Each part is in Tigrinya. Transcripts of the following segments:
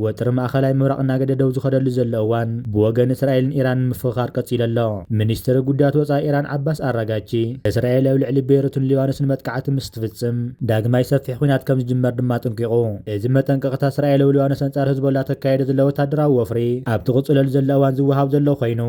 ወጥሪ ማእኸላይ ምብራቕ እናገደደው ዝኸደሉ ዘሎ እዋን ብወገን እስራኤልን ኢራንን ምፍኻር ቀፂሉ ኣሎ። ሚኒስትሪ ጉዳያት ወፃኢ ኢራን ዓባስ ኣራጋቺ እስራኤል ኣብ ልዕሊ ቤይሩትን ሊባኖስን መጥቃዕቲ ምስ ትፍጽም ዳግማይ ሰፊሕ ኩናት ከም ዝጅመር ድማ ጠንቂቑ። እዚ መጠንቀቕታ እስራኤል ኣብ ሊባኖስ አንጻር ህዝቦላ ተካየደ ዘሎ ወታደራዊ ወፍሪ ኣብ ትቕጽለሉ ዘሎ እዋን ዝወሃብ ዘሎ ኮይኑ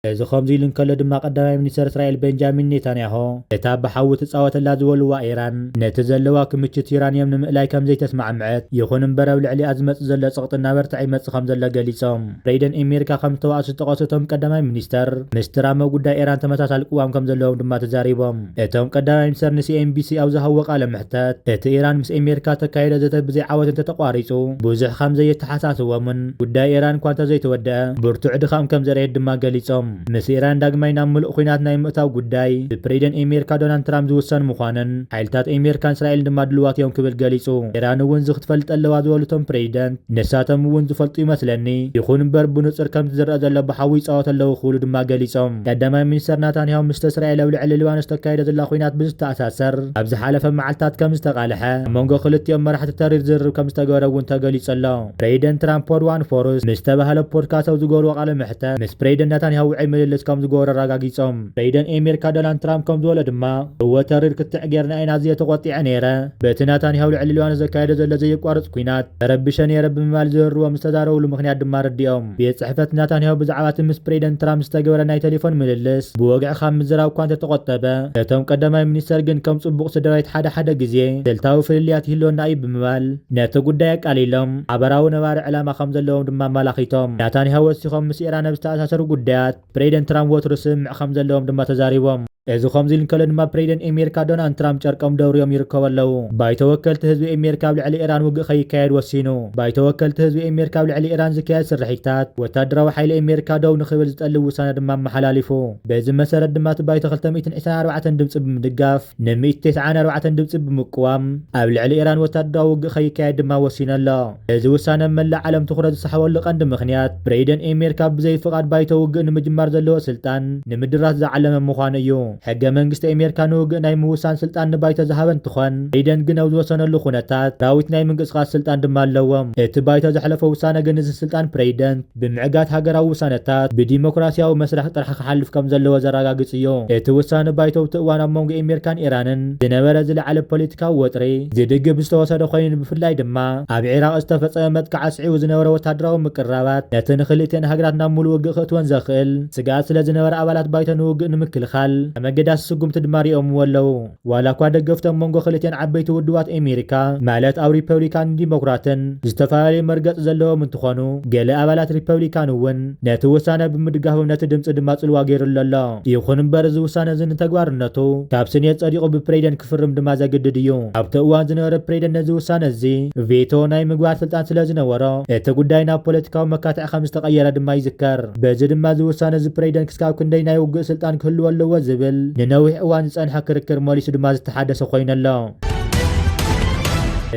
እዚ ከምዚ ኢሉ እንከሎ ድማ ቀዳማይ ሚኒስትር እስራኤል ቤንጃሚን ኔታንያሆ እታ ብሓዊ ትፃወተላ ዝበልዋ ኢራን ነቲ ዘለዋ ክምችት ዩራንየም ንምእላይ ከም ዘይተስማዕምዐት ይኹን እምበር ኣብ ልዕሊኣ ዝመፅእ ዘሎ ፀቕጢ እናበርትዐ ይመፅእ ከም ዘሎ ገሊፆም። ፕሬዚደንት ኣሜሪካ ከም ዝተዋእሱ ዝጠቐሱቶም ቀዳማይ ሚኒስተር ምስ ትራምፕ ጉዳይ ኢራን ተመሳሳሊ ቅዋም ከም ዘለዎም ድማ ተዛሪቦም። እቶም ቀዳማይ ሚኒስተር ንሲኤንቢሲ ኣብ ዝሃብዎ ቃለ መሕተት እቲ ኢራን ምስ ኣሜሪካ ተካይደ ዘተ ብዘይ ዓወት እንተተቋሪፁ ብዙሕ ከም ዘየተሓሳስቦምን ጉዳይ ኢራን እኳ እንተዘይተወድአ ብርቱዕ ድኻም ከም ዘርየት ድማ ገሊፆም። ምስ ኢራን ዳግማይ ናብ ምሉእ ኩናት ናይ ምእታው ጉዳይ ብፕሬዚደንት ኣሜሪካ ዶናልድ ትራምፕ ዝውሰን ምዃንን ሓይልታት ኣሜሪካን እስራኤልን ድማ ድልዋት እዮም ክብል ገሊጹ። ኢራን እውን ዝኽትፈልጥ ኣለዋ ዝበሉቶም ፕሬዚደንት ንሳቶም እውን ዝፈልጡ ይመስለኒ ይኹን እምበር ብንጹር ከምቲ ዝርአ ዘሎ ብሓዊ ይፃወት ኣለዉ ክብሉ ድማ ገሊፆም። ቀዳማይ ሚኒስተር ናታንያሁ ምስ እስራኤል ኣብ ልዕሊ ሊባኖስ ተካይደ ዘላ ኩናት ብዝተኣሳሰር ኣብ ዝሓለፈ መዓልትታት ከም ዝተቃልሐ ኣብ መንጎ ክልቲኦም መራሕቲ ተሪር ዝርርብ ከም ዝተገበረ እውን ተገሊጹ ኣሎ። ፕሬዚደንት ትራምፕ ፖድ ዋን ፎርስ ምስ ተባህለ ፖድካስት ኣብ ዝገበርዎ ቃለ መሕተት ምስ ፕሬዚደንት ናታንያሁ ውዕይ ምልልስ ከም ዝገበሩ ኣረጋጊፆም። ፕሬዚደንት ኣሜሪካ ዶናልድ ትራምፕ ከም ዝበሎ ድማ እወ ተሪር ክትዕ ጌርና ኢና ኣዝየ ተቆጢዐ ነይረ በቲ ናታንያሁ ልዕሊ ሊባኖስ ዘካየደ ዘሎ ዘየቋርፅ ኩናት ተረቢሸ ነይረ ብምባል ዝህርዎም ዝተዛረብሉ ምክንያት ድማ ረዲኦም። ቤት ፅሕፈት ናታንያሁ ብዛዕባ እቲ ምስ ፕሬዚደንት ትራምፕ ዝተገበረ ናይ ቴሌፎን ምልልስ ብወግዒ ካብ ምዝራብ እኳ እንተተቆጠበ እቶም ቀዳማይ ሚኒስተር ግን ከም ፅቡቕ ስድራቤት ሓደ ግዜ ስልታዊ ፍልልያት ይህልወና እዩ ብምባል ነቲ ጉዳይ ኣቃሊሎም ሓበራዊ ነባሪ ዕላማ ከም ዘለዎም ድማ ኣመላኺቶም። ናታንያሁ ወሲኾም ምስ ኢራን ኣብ ዝተኣሳሰሩ ጉዳያት ፕሬዚደንት ትራምፕ ወትሩ ስምዕ ከም ዘለዎም ድማ ተዛሪቦም። እዚ ከምዚ ኢሉ እንከሎ ድማ ፕሬዚደንት ኣሜሪካ ዶናልድ ትራምፕ ጨርቆም ደውርዮም ይርከቡ ኣለዉ። ባይተ ወከልቲ ህዝቢ ኣሜሪካ ኣብ ልዕሊ ኢራን ውግእ ከይካየድ ወሲኑ። ባይተ ወከልቲ ህዝቢ ኣሜሪካ ኣብ ልዕሊ ኢራን ዝካየድ ስርሒታት ወታደራዊ ሓይሊ ኣሜሪካ ደው ንኽብል ዝጠልብ ውሳነ ድማ ኣመሓላሊፉ። በዚ መሰረት ድማ እቲ ባይተ 224 ድምፂ ብምድጋፍ ን194 ድምፂ ብምቅዋም ኣብ ልዕሊ ኢራን ወታደራዊ ውግእ ከይካየድ ድማ ወሲኑ ኣሎ። እዚ ውሳነ መላእ ዓለም ትኩረት ዝሰሓበሉ ቀንዲ ምክንያት ፕሬዚደንት ኣሜሪካ ብዘይ ፍቃድ ባይተ ውግእ ንምጅማር ዘለዎ ስልጣን ንምድራት ዝዓለመ ምዃኑ እዩ። ሕገ መንግስቲ ኣሜሪካ ንውግእ ናይ ምውሳን ስልጣን ንባይተ ዝሃበ እንትኾን ፕሬዚደንት ግን ኣብ ዝወሰነሉ ኩነታት ራዊት ናይ ምንቅስቃስ ስልጣን ድማ ኣለዎም። እቲ ባይተ ዘሕለፈ ውሳነ ግን እዚ ስልጣን ፕሬዚደንት ብምዕጋት ሃገራዊ ውሳነታት ብዲሞክራሲያዊ መስርሕ ጥራሕ ክሓልፍ ከም ዘለዎ ዘረጋግፅ እዩ። እቲ ውሳነ ባይተ ኣብቲ እዋን ኣብ መንጎ ኣሜሪካን ኢራንን ዝነበረ ዝለዓለ ፖለቲካዊ ወጥሪ ዝድግብ ዝተወሰደ ኮይኑ ብፍላይ ድማ ኣብ ኢራቅ ዝተፈፀመ መጥቃዕ ኣስዒቡ ዝነበረ ወታደራዊ ምቅራባት ነቲ ንክልቴን ሃገራት ናብ ሙሉእ ውግእ ክእትወን ዘኽእል ስጋት ስለ ዝነበረ ኣባላት ባይተ ንውግእ ንምክልኻል መገዳስ ስጉምቲ ድማ ሪኦም ኣለዉ። ዋላ እኳ ደገፍቶም መንጎ ክልቴን ዓበይቲ ውድባት ኣሜሪካ ማለት ኣብ ሪፐብሊካን ዲሞክራትን ዝተፈላለዩ መርገፂ ዘለዎም እንትኾኑ ገለ ኣባላት ሪፐብሊካን እውን ነቲ ውሳነ ብምድጋፍ ነቲ ድምፂ ድማ ፅልዋ ገይሩሉ ኣሎ። ይኹን እምበር እዚ ውሳነ እዚ ንተግባርነቱ ካብ ስኔት ፀዲቑ ብፕሬዚደንት ክፍርም ድማ ዘግድድ እዩ። ኣብቲ እዋን ዝነበረ ፕሬዚደንት ነዚ ውሳነ እዚ ቬቶ ናይ ምግባር ስልጣን ስለ ዝነበሮ እቲ ጉዳይ ናብ ፖለቲካዊ መካትዒ ከም ዝተቀየረ ድማ ይዝከር። በዚ ድማ እዚ ውሳነ እዚ ፕሬዚደንት ክሳብ ክንደይ ናይ ውግእ ስልጣን ክህልዎ ኣለዎ ዝብል ንነዊሕ እዋን ዝፀንሐ ክርክር መሊሱ ድማ ዝተሓደሰ ኮይኑ ኣሎ።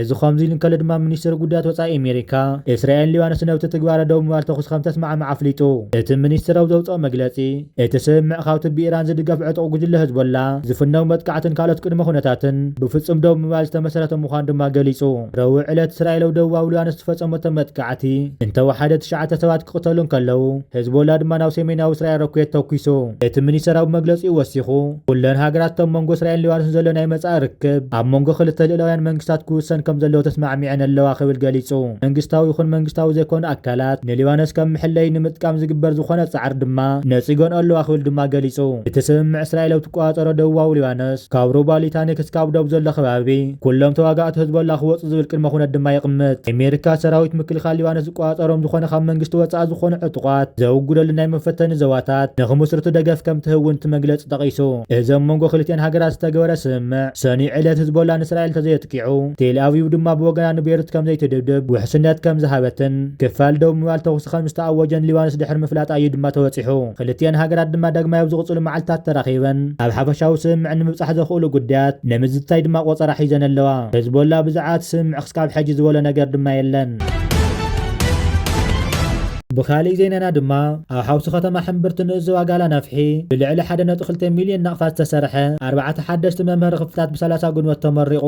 እዚ ከምዚ ኢሉ እንከሎ ድማ ሚኒስትሪ ጉዳያት ወፃኢ ኣሜሪካ እስራኤል ሊባኖስን ኣብቲ ትግባረ ደው ምባል ተኹስ ከም ተስማዕምዕ ኣፍሊጡ። እቲ ሚኒስትር ኣብ ዘውፅኦ መግለፂ እቲ ስምምዕ ካብቲ ብኢራን ዝድገፍ ዕጡቕ ጉጅለ ህዝቦላ ዝፍነው መጥቃዕትን ካልኦት ቅድመ ኩነታትን ብፍጹም ደው ምባል ዝተመሰረተ ምዃኑ ድማ ገሊጹ። ረቡዕ ዕለት እስራኤል ኣብ ደቡባዊ ሊባኖስ ዝፈፀመቶ መጥቃዕቲ እንተወሓደ 9 ሰባት ክቅተሉ እንከለዉ ህዝቦላ ድማ ናብ ሰሜናዊ እስራኤል ሮኬት ተኪሱ። እቲ ሚኒስትር ኣብ መግለፂኡ ወሲኹ ኩለን ሃገራት እቶም መንጎ እስራኤል ሊባኖስን ዘሎ ናይ መጻኢ ርክብ ኣብ መንጎ ክልተ ልዕላውያን መንግስታት ክውሰን ከም ዘለዎ ተስማዕሚዐን ኣለዋ ክብል ገሊጹ። መንግስታዊ ይኹን መንግስታዊ ዘይኮኑ ኣካላት ንሊባኖስ ከም ምሕለይ ንምጥቃም ዝግበር ዝኾነ ጻዕሪ ድማ ነፂጎን ኣለዋ ክብል ድማ ገሊጹ። እቲ ስምምዕ እስራኤል ኣብ ትቆፃፀሮ ደቡባዊ ሊባኖስ ካብ ሩባ ሊታኒ ክሳብ ደቡብ ዘሎ ከባቢ ኩሎም ተዋጋእቲ ህዝቦላ ክወፁ ዝብል ቅድመ ኩነት ድማ ይቕምጥ። ኣሜሪካ ሰራዊት ምክልኻል ሊባኖስ ዝቆፃፀሮም ዝኾነ ካብ መንግስቲ ወፃኢ ዝኾኑ ዕጡቋት ዘውግደሉ ናይ መፈተኒ ዘዋታት ንኽምስርቱ ደገፍ ከም ትህውን እቲ መግለፂ ጠቒሱ። እዞም መንጎ ክልቲአን ሃገራት ዝተገበረ ስምምዕ ሰኒ ዕለት ህዝቦላ ንእስራኤል ተዘየጥቂዑ ቴል ኣቪቭ ድማ ብወገና ንቤይሩት ከም ዘይትድብድብ ውሕስነት ከም ዝሃበትን ክፋል ደው ምባል ተኹሲ ከም ዝተኣወጀን ሊባኖስ ድሕሪ ምፍላጥ እዩ ድማ ተወፂሑ። ክልቲአን ሃገራት ድማ ዳግማይ ኣብ ዝቕፅሉ መዓልትታት ተራኺበን ኣብ ሓፈሻዊ ስምምዕ ንምብፃሕ ዘኽእሉ ጉዳያት ንምዝታይ ድማ ቆፀራ ሒዘን ኣለዋ። ህዝቦላ ብዛዕባ እቲ ስምምዕ ክሳብ ሕጂ ዝበሎ ነገር ድማ የለን። ብኻሊእ ዜናና ድማ ኣብ ሓውሲ ከተማ ሕምብርቲ ንእዝዋ ጋላ ናፍሒ ብልዕሊ 1.2 ሚልዮን ናቕፋት ዝተሰርሐ 4 ሓደሽቲ መምሃሪ ክፍልታት ብ30 ጉንወት ተመሪቑ።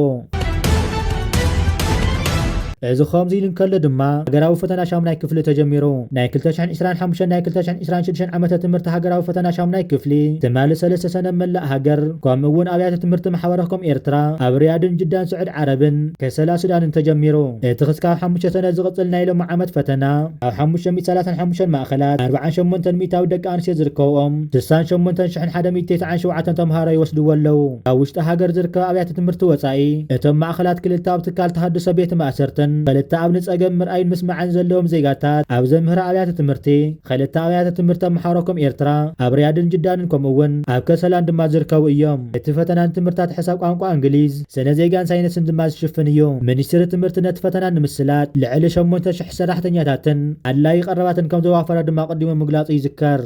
እዚ ከምዚ ኢሉ እንከሎ ድማ ሃገራዊ ፈተና ሻምናይ ክፍሊ ተጀሚሩ ናይ 2025 ናይ 2026 ዓመተ ትምህርቲ ሃገራዊ ፈተና ሻምናይ ክፍሊ ትማሊ 3 ሰነ መላእ ሃገር ከምኡ እውን ኣብያተ ትምህርቲ ማሕበረኩም ኤርትራ ኣብ ሪያድን ጅዳን ስዑድ ዓረብን ከሰላ ሱዳንን ተጀሚሩ እቲ ክስካብ 5 ሰነ ዝቕፅል ናይ ሎሚ ዓመት ፈተና ኣብ 535 ማእኸላት 48 ሚእታዊ ደቂ ኣንስትዮ ዝርከብኦም 68197 ተምሃሮ ይወስድዎ ኣለዉ ኣብ ውሽጢ ሃገር ዝርከቡ ኣብያተ ትምህርቲ ወፃኢ እቶም ማእኸላት ክልተ ኣብ ትካል ተሃድሶ ቤተ ማእሰርትን ክልተ ኣብ ንፀገም ምርኣይን ምስማዕን ዘለዎም ዜጋታት ኣብ ዘምህራ ኣብያተ ትምህርቲ ክልተ ኣብያተ ትምህርቲ ኣመሓሮኩም ኤርትራ ኣብ ሪያድን ጅዳንን ከምኡውን ኣብ ከሰላን ድማ ዝርከቡ እዮም እቲ ፈተናን ትምህርታት ሕሳብ ቋንቋ እንግሊዝ ስነ ዜጋን ሳይንስን ድማ ዝሽፍን እዩ ሚኒስትሪ ትምህርቲ ነቲ ፈተና ንምስላጥ ልዕሊ 8000 ሰራሕተኛታትን ኣድላይ ቀረባትን ከም ዘዋፈረ ድማ ቀዲሙ ምግላጹ ይዝከር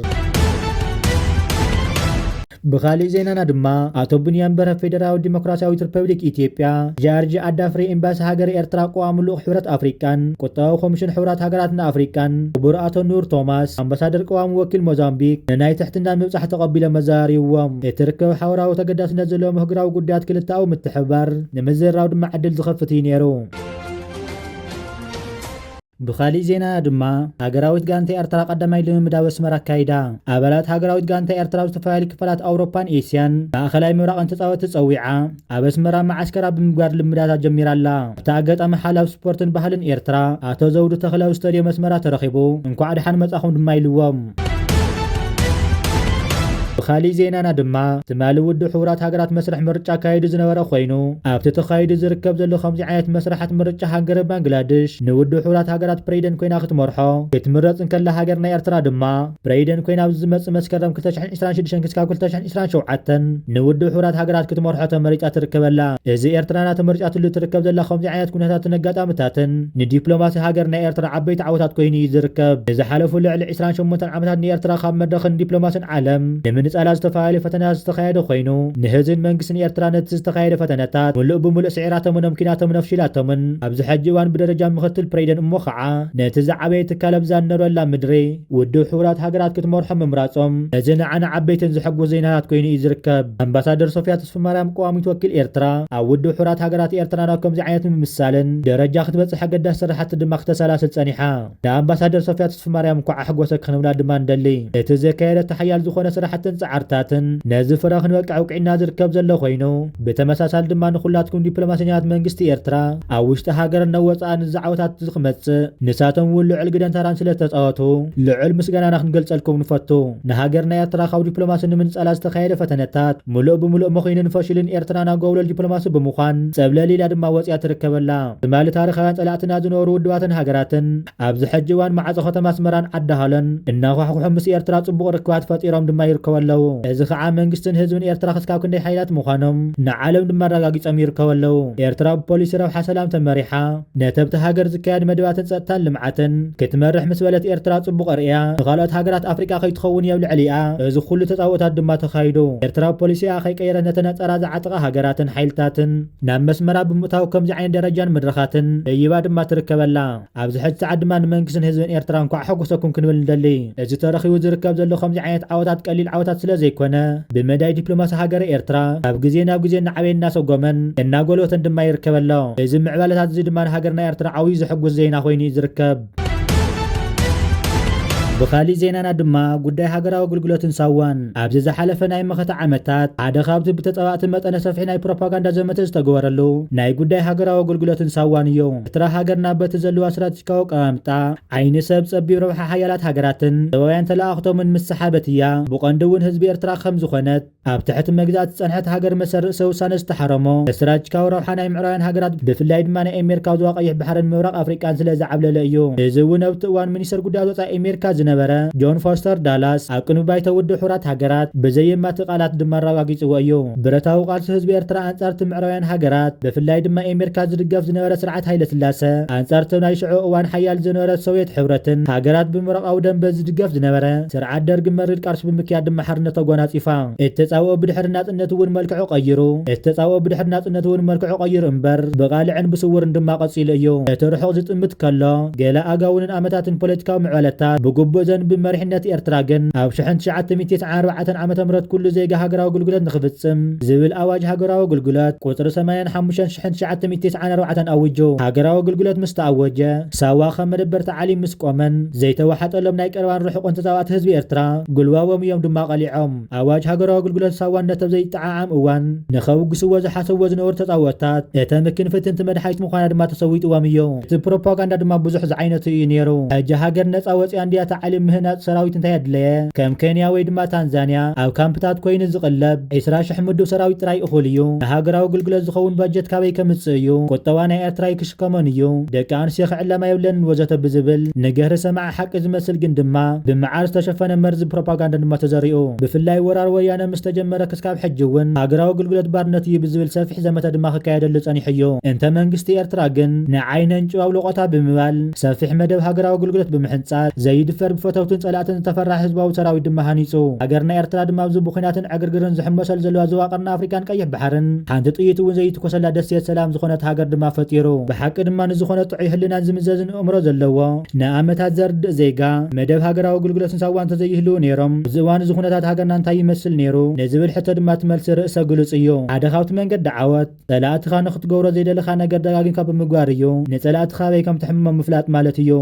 ብኻሊእ ዜናና ድማ ኣቶ ብንያም በረ ፌደራላዊ ዲሞክራሲያዊት ሪፐብሊክ ኢትዮጵያ ጃርጂ ኣዳፍሪ ኤምባሲ ሃገር ኤርትራ ቋሚ ልኡኽ ሕብረት ኣፍሪካን ቁጠባዊ ኮሚሽን ሕብራት ሃገራትና ኣፍሪካን ክቡር ኣቶ ኑር ቶማስ ኣምባሳደር ቀዋሚ ወኪል ሞዛምቢክ ንናይ ትሕትና ምብፃሕ ተቐቢሎም መዛሪብዎም እቲ ርክብ ሓበራዊ ተገዳስነት ዘለዎ ምህግራዊ ጉዳያት ክልተኣዊ ምትሕብባር ንምዝርራብ ድማ ዕድል ዝኸፍት እዩ ነይሩ ብኻሊእ ዜና ድማ ሃገራዊት ጋንታ ኤርትራ ቀዳማይ ልምምዳዊ ኣስመራ ኣካይዳ ኣባላት ሃገራዊት ጋንታ ኤርትራ ዝተፈላለዩ ክፋላት ኣውሮፓን ኤስያን ማእኸላይ ምብራቕን ተፃወቲ ፀዊዓ ኣብ ኣስመራ ማዓስከራ ብምግባር ልምዳታት ጀሚራ ኣላ ኣብቲ ኣጋጣሚ ሓላዊ ስፖርትን ባህልን ኤርትራ ኣቶ ዘውዱ ተኽላዊ ስታድዮም ኣስመራ ተረኺቡ እንኳዕ ድሓን መጻኹም ድማ ኢልዎም ብኻሊእ ዜናና ድማ ትማሊ ውድብ ሕቡራት ሃገራት መስርሕ ምርጫ ካይዱ ዝነበረ ኮይኑ ኣብቲ ተኻይዱ ዝርከብ ዘሎ ከምዚ ዓይነት መስራሓት ምርጫ ሃገር ባንግላዴሽ ንውድብ ሕቡራት ሃገራት ፕሬዚደንት ኮይና ክትመርሖ ክትምረፅ እንከላ ሃገር ናይ ኤርትራ ድማ ፕሬዚደንት ኮይና ኣብ ዝመፅእ መስከረም 2026 ክሳብ 2027 ንውድብ ሕቡራት ሃገራት ክትመርሖ ተመሪፃ ትርከበላ እዚ ኤርትራ ናተመርጫትሉ ትርከብ ዘላ ከምዚ ዓይነት ኩነታትን ኣጋጣሚታትን ንዲፕሎማሲ ሃገር ናይ ኤርትራ ዓበይቲ ዓወታት ኮይኑ እዩ ዝርከብ ንዝሓለፉ ልዕሊ 28 ዓመታት ንኤርትራ ካብ መድረኽን ዲፕሎማስን ዓለም ንምንፃላ ዝተፈላለዩ ፈተናታት ዝተኻየደ ኮይኑ ንህዝብን መንግስትን ኤርትራ ነቲ ዝተኻየደ ፈተነታት ሙሉእ ብምሉእ ስዒራቶምን ኣምኪናቶምን ኣፍሺላቶምን ኣብዚ ሕጂ እዋን ብደረጃ ምክትል ፕሬዚደንት እሞ ከዓ ነቲ ዝዓበየ ትካል ኣብ ዝነረላ ምድሪ ውድብ ሕቡራት ሃገራት ክትመርሖ ምምራፆም እዚ ንዓና ዓበይትን ዝሕጉስ ዜናታት ኮይኑ እዩ ዝርከብ ኣምባሳደር ሶፊያ ተስፋማርያም ቀዋሚት ወኪል ኤርትራ ኣብ ውድብ ሕቡራት ሃገራት ኤርትራ ናብ ከምዚ ዓይነት ምምሳልን ደረጃ ክትበፅሕ ኣገዳሲ ስራሕቲ ድማ ክተሰላስል ፀኒሓ ንኣምባሳደር ሶፊያ ተስፋማርያም እንኳዕ ሕጎሰክ ክንብላ ድማ ንደሊ እቲ ዘካየደ ተሓያል ዝኾነ ስራሕትን ጻዓርታትን ነዚ ፍረ ክንበቅዕ ውቅዕና ዝርከብ ዘሎ ኮይኑ ብተመሳሳሊ ድማ ንኹላትኩም ዲፕሎማስያት መንግስቲ ኤርትራ ኣብ ውሽጢ ሃገር ነወፃእን ዝዓወታት ዝኽመፅእ ንሳቶም እውን ልዑል ግደን ተራን ስለ ተፃወቱ ልዑል ምስጋናና ክንገልፀልኩም ንፈቱ ንሃገርና ኤርትራ ካብ ዲፕሎማሲ ንምንፀላ ዝተኻየደ ፈተነታት ሙሉእ ብምሉእ መኺንን ፈሽልን ኤርትራ ናብ ጎብለል ዲፕሎማሲ ብምዃን ፀብለሊላ ድማ ወፅያ ትርከበላ ትማሊ ታሪኻውያን ፀላእትና ዝነበሩ ውድባትን ሃገራትን ኣብዚ ሕጂ እዋን ማዕፆ ከተማ ኣስመራን ዓዳሃለን እናኳሕኩሑ ምስ ኤርትራ ፅቡቅ ርክባት ፈጢሮም ድማ ይርከቡ ኣለዉ እዚ ከዓ መንግስትን ህዝብን ኤርትራ ክስካብ ክንደይ ሓይላት ምዃኖም ንዓለም ድማ ኣረጋጊፆም ይርከቡ ኣለዉ ኤርትራ ብፖሊሲ ረብሓ ሰላም ተመሪሓ ነተብቲ ሃገር ዝካየድ መደባትን ፀጥታን ልምዓትን ክትመርሕ ምስ በለት ኤርትራ ፅቡቅ ርእያ ንኻልኦት ሃገራት ኣፍሪቃ ከይትኸውን የብልዕሊኣ እዚ ኩሉ ተፃወታት ድማ ተኻይዱ ኤርትራ ፖሊሲኣ ከይቀየረት ነተነፀራ ዝዓጥቃ ሃገራትን ሓይልታትን ናብ መስመራ ብምእታው ከምዚ ዓይነት ደረጃን መድረኻትን እይባ ድማ ትርከበላ ኣብዚ ሕጂ ሰዓት ድማ ንመንግስትን ህዝብን ኤርትራ እንኳዕ ሕጉሰኩም ክንብል ንደሊ እዚ ተረኺቡ ዝርከብ ዘሎ ከምዚ ዓይነት ዓወታት ቀሊል ዓወታት ስለ ዘይኮነ ብመዳይ ዲፕሎማሲ ሃገር ኤርትራ ካብ ግዜ ናብ ግዜ እናዓበየ እናሰጎመን እናጎልበተን ድማ ይርከበሎ እዚ ምዕባለታት እዚ ድማ ንሃገርና ኤርትራ ዓብዪ ዝሕጉስ ዜና ኮይኑ ዝርከብ ብኻሊእ ዜናና ድማ ጉዳይ ሃገራዊ ኣገልግሎትን ሳዋን ኣብዚ ዝሓለፈ ናይ መኸታ ዓመታት ሓደ ካብቲ ብተፀባእቲ መጠነ ሰፊሕ ናይ ፕሮፓጋንዳ ዘመተ ዝተገበረሉ ናይ ጉዳይ ሃገራዊ ኣገልግሎትን ሳዋን እዩ ኤርትራ ሃገርና በቲ ዘለዋ ስትራቴጂካዊ ቀማምጣ ዓይኒ ሰብ ፀቢብ ረብሓ ሓያላት ሃገራትን ሰብኣውያን ተላኣኽቶምን ምስ ሰሓበት እያ ብቐንዲ እውን ህዝቢ ኤርትራ ከም ዝኾነት ኣብ ትሕቲ መግዛእቲ ፀንሐት ሃገር መሰረት ሰብ ውሳነ ዝተሓረሞ ስትራቴጂካዊ ረብሓ ናይ ምዕራባውያን ሃገራት ብፍላይ ድማ ናይ ኣሜሪካ ዞባ ቀይሕ ባሕርን ምብራቕ ኣፍሪቃን ስለ ዝዓብለለ እዩ እዚ እውን ኣብቲ እዋን ሚኒስትር ጉዳያት ወፃኢ ኣሜሪካ ነበረ ጆን ፎስተር ዳላስ ኣብ ቅንቢ ባይተ ውድብ ሕቡራት ሃገራት ብዘየማቲ ቃላት ድማ ኣረጋጊፅዎ እዩ ብረታዊ ቃልሲ ህዝቢ ኤርትራ ኣንጻርቲ ምዕራባውያን ሃገራት ብፍላይ ድማ ኣሜሪካ ዝድገፍ ዝነበረ ስርዓት ሃይለ ስላሴ ኣንጻርቲ ናይ ሽዑ እዋን ሓያል ዝነበረ ሶቪየት ሕብረትን ሃገራት ብምዕራባዊ ደንበ ዝድገፍ ዝነበረ ስርዓት ደርጊ መሪድ ቃልሲ ብምክያድ ድማ ሓርነት ተጎናፂፋ እተፃውኦ ብድሕሪ ናጽነቱ እውን መልክዑ ቀይሩ እተፃውኦ ብድሕሪ ናጽነቱ እውን መልክዑ ቀይሩ እምበር ብቃልዕን ብስውርን ድማ ቀፂሉ እዩ እቲ ርሑቕ ዝጥምት ከሎ ገለ ኣጋውንን ዓመታትን ፖለቲካዊ ምዕባለታት ብግቡእ ዘን ብመሪሕነት ኤርትራ ግን ኣብ 1994 ዓመተ ምህረት ኩሉ ዜጋ ሃገራዊ ኣገልግሎት ንኽፍጽም ዝብል ኣዋጅ ሃገራዊ ኣገልግሎት ቁጽሪ 85/1994 ኣውጆ ሃገራዊ ኣገልግሎት ምስ ተኣወጀ ሳዋ ከም መደበር ተዓሊም ምስ ቆመን ዘይተዋሓጠሎም ናይ ቀረባን ርሑቕን ተጻዋዕቲ ህዝቢ ኤርትራ ጉልባቦም እዮም ድማ ቀሊዖም ኣዋጅ ሃገራዊ ኣገልግሎት ሳዋነት ኣብ ዘይጠዓዓም እዋን ንኸውግስዎ ዝሓሰብዎ ዝነበሩ ተጻወትታት እተምክን ፍትንቲ መድሓይት ምዃና ድማ ተሰዊጥዎም እዩ እቲ ፕሮፓጋንዳ ድማ ብዙሕ ዝዓይነቱ እዩ ነይሩ ሕጂ ሃገር ነፃ ወፂያ እንድያ ተዓሊም ምህናፅ ሰራዊት እንታይ ኣድለየ ከም ኬንያ ወይ ድማ ታንዛንያ ኣብ ካምፕታት ኮይኑ ዝቕለብ 20,000 ምድብ ሰራዊት ጥራይ እኹል እዩ ንሃገራዊ ኣገልግሎት ዝኸውን ባጀት ካበይ ከምፅእ እዩ ቁጠባ ናይ ኤርትራ ይክሽከመን እዩ ደቂ ኣንስትዮ ክዕለማ የብለንን ወዘተ ብዝብል ንገህሪ ሰማዕ ሓቂ ዝመስል ግን ድማ ብመዓር ዝተሸፈነ መርዚ ፕሮፓጋንዳ ድማ ተዘሪኡ ብፍላይ ወራር ወያነ ምስ ተጀመረ ክስካብ ሕጂ እውን ሃገራዊ ኣገልግሎት ባርነት እዩ ብዝብል ሰፊሕ ዘመተ ድማ ክካየደሉ ጸኒሑ እዩ እንተ መንግስቲ ኤርትራ ግን ንዓይነን ጭዋው ልቆታ ብምባል ሰፊሕ መደብ ሃገራዊ ኣገልግሎት ብምሕንጻት ዘይድፈር ብፈተውትን ጸላእትን ዝተፈራ ህዝባዊ ሰራዊት ድማ ሃኒጹ ሃገርና ኤርትራ ድማ ኣብዚ ብኹናትን ዕግርግርን ዝሕመሰል ዘለዋ ዝዋቀርና ኣፍሪካን ቀይሕ ባሕርን ሓንቲ ጥይት እውን ዘይትኮሰላ ደስየት ሰላም ዝኾነት ሃገር ድማ ፈጢሩ ብሓቂ ድማ ንዝኾነ ጥዑይ ህልናን ዝምዘዝን እምሮ ዘለዎ ንኣመታት ዘርድእ ዜጋ መደብ ሃገራዊ ኣገልግሎትን ሳዋን ተዘይህልው ነይሮም እዚ እዋን እዚ ኩነታት ሃገርና እንታይ ይመስል ነይሩ ንዝብል ሕቶ ድማ ትመልሲ ርእሰ ግሉጽ እዩ ሓደ ካብቲ መንገዲ ዓወት ጸላእትኻ ንኽትገብሮ ዘይደለኻ ነገር ደጋጊምካ ብምግባር እዩ ንጸላእትኻ በይ ከም ትሕምሞ ምፍላጥ ማለት እዩ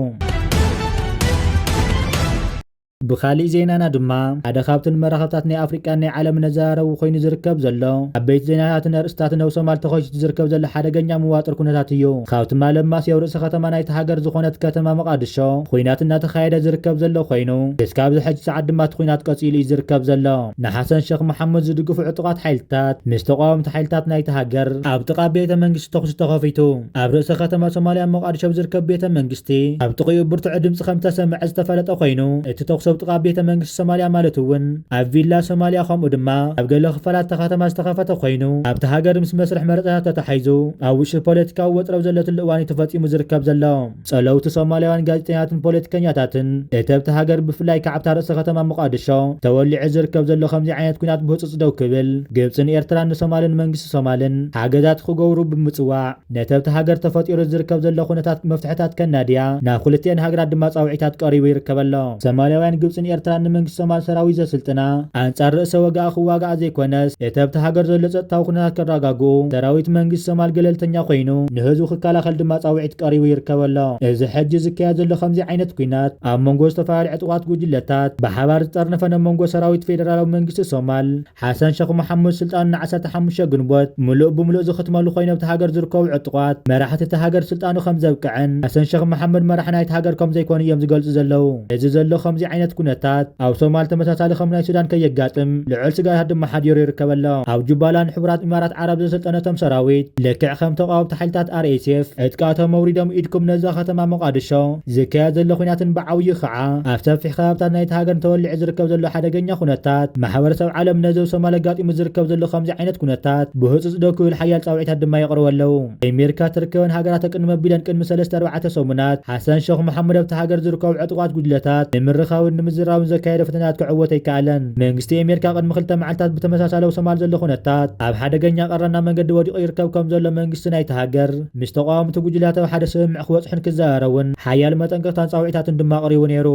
ብኻሊእ ዜናና ድማ ሓደ ካብትን መራኸብታት ናይ ኣፍሪቃን ናይ ዓለም ነዘራረቡ ኮይኑ ዝርከብ ዘሎ ዓበይቲ ዜናታትን ኣርእስታትን ኣብ ሶማል ተኸይቱ ዝርከብ ዘሎ ሓደገኛ ምዋጥር ኩነታት እዩ ካብቲ ማለማስ ያው ርእሰ ከተማ ናይቲ ሃገር ዝኾነት ከተማ መቃድሾ ኩናት እናተኻየደ ዝርከብ ዘሎ ኮይኑ እስካብ ዝሕጂ ሰዓት ድማ እቲ ኩናት ቀፂሉ እዩ ዝርከብ ዘሎ ንሓሰን ሼክ መሓመድ ዝድግፉ ዕጡቃት ሓይልታት ምስ ተቃወምቲ ሓይልታት ናይቲ ሃገር ኣብ ጥቓ ቤተ መንግስቲ ተኹሲ ተኸፊቱ ኣብ ርእሰ ከተማ ሶማልያ መቃድሾ ዝርከብ ቤተ መንግስቲ ኣብ ጥቂኡ ብርቱዕ ድምፂ ከም ተሰምዐ ዝተፈለጠ ኮይኑ እቲ ተኹሲ ጥቓ ቤተ መንግስቲ ሶማልያ ማለት እውን ኣብ ቪላ ሶማልያ ከምኡ ድማ ኣብ ገለ ክፋላት ከተማ ዝተኸፈተ ኮይኑ ኣብቲ ሃገር ምስ መስርሕ መረፅታት ተተሓይዙ ኣብ ውሽጢ ፖለቲካዊ ወጥረው ዘለትሉ እዋን ተፈፂሙ ዝርከብ ዘሎ ጸለውቲ ሶማልያውያን ጋዜጠኛትን ፖለቲከኛታትን እተብቲ ሃገር ብፍላይ ከዓብታ ርእሰ ከተማ መቃድሾ ተወሊዑ ዝርከብ ዘሎ ከምዚ ዓይነት ኩናት ብህፁፅ ደው ክብል ግብፅን ኤርትራን ንሶማልን መንግስቲ ሶማልን ሓገዛት ክገብሩ ብምፅዋዕ ነተብቲ ሃገር ተፈጢሩ ዝርከብ ዘሎ ኩነታት መፍትሕታት ከናድያ ናብ ክልቲአን ሃገራት ድማ ጻውዒታት ቀሪቡ ይርከበሎ ሶማልያውያን ግብፅን ኤርትራን ንመንግስቲ ሶማል ሰራዊት ዘስልጥና አንጻር ርእሰ ወጋእ ክዋጋእ ዘይኮነስ እተብቲ ሃገር ዘሎ ጸጥታዊ ኩነታት ከረጋግኡ ሰራዊት መንግስቲ ሶማል ገለልተኛ ኮይኑ ንህዝቡ ክከላኸል ድማ ጻውዒት ቀሪቡ ይርከበሎ እዚ ሕጂ ዝካየድ ዘሎ ከምዚ ዓይነት ኩናት ኣብ መንጎ ዝተፈላለዩ ዕጡቃት ጉጅለታት ብሓባር ዝጠርነፈ መንጎ ሰራዊት ፌደራላዊ መንግስቲ ሶማል ሓሰን ሼክ መሓመድ ስልጣን ን15 ግንቦት ሙሉእ ብምሉእ ዝኽትመሉ ኮይኑ ኣብቲ ሃገር ዝርከቡ ዕጡቃት መራሕቲ እቲ ሃገር ስልጣኑ ከም ዘብቅዐን ሓሰን ሼክ መሓመድ መራሒ ናይቲ ሃገር ከም ዘይኮኑ እዮም ዝገልጹ ዘለው እዚ ዘሎ ከምዚ ዓይነት ኩነታት ኣብ ሶማል ተመሳሳሊ ከም ናይ ሱዳን ከየጋጥም ልዑል ስጋታት ድማ ሓዲሩ ይርከበሎ ኣብ ጁባላን ሕቡራት ኢማራት ዓረብ ዘሰልጠነቶም ሰራዊት ልክዕ ከም ተቃወምቲ ሓይልታት RSF ዕጥቃቶም መውሪዶም ኢድኩም ነዛ ከተማ መቃድሾ ዝካየድ ዘሎ ኩናትን ብዓብዪ ከዓ ኣብ ሰፊሕ ከባብታት ናይቲ ሃገር ተወሊዑ ዝርከብ ዘሎ ሓደገኛ ኩነታት ማሕበረሰብ ዓለም ነዚ ሶማል ኣጋጢሙ ዝርከብ ዘሎ ከምዚ ዓይነት ኩነታት ብህፁፅ ደው ክብል ሓያል ጻውዒታት ድማ የቕርቡ ኣለው ኣሜሪካ ትርከበን ሃገራት ቅድሚ መቢለን ቅድሚ 3-4 ሰሙናት ሓሰን ሼክ መሓመድ ኣብቲ ሃገር ዝርከቡ ዕጡቃት ጉጅለታት ንምርኻውን ንምዝራውን ዘካየደ ፍትናት ክዕወት ኣይከኣለን መንግስቲ ኣሜሪካ ቅድሚ 2 መዓልታት ብተመሳሳሊ ሶማል ዘሎ ኩነታት ኣብ ሓደገኛ ቀረና መንገዲ ወዲቑ ይርከብ ከም ዘሎ መንግስቲ ናይቲ ሃገር ምስ ተቃወምቲ ጉጅላት ኣብ ሓደ ስምምዕ ክበፅሑን ክዘራረቡን ሓያል መጠንቀቕታን ጻውዒታትን ድማ ቀሪቡ ነይሩ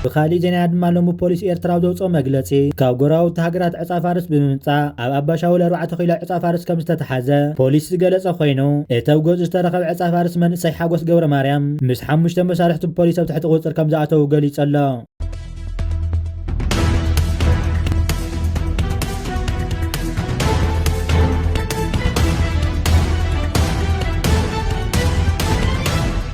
ብኻሊእ ዜና ድማ ሎሚ ፖሊስ ኤርትራ ዘውፅኦ መግለጺ ካብ ጎራውቲ ሃገራት ዕፃ ፋርስ ብምምጻእ ኣብ ኣባሻውል 4 ኪሎ ዕፃ ፋርስ ከም ዝተተሓዘ ፖሊስ ዝገለጸ ኮይኑ እቲ ኣብ ገጹ ዝተረኸበ ዕፃ ፋርስ መንእሰይ ሓጎስ ገብረ ማርያም ምስ 5 መሳርሕቲ ፖሊስ ኣብ ትሕቲ ቁፅጥር ከም ዝኣተው ገሊጹ ኣሎ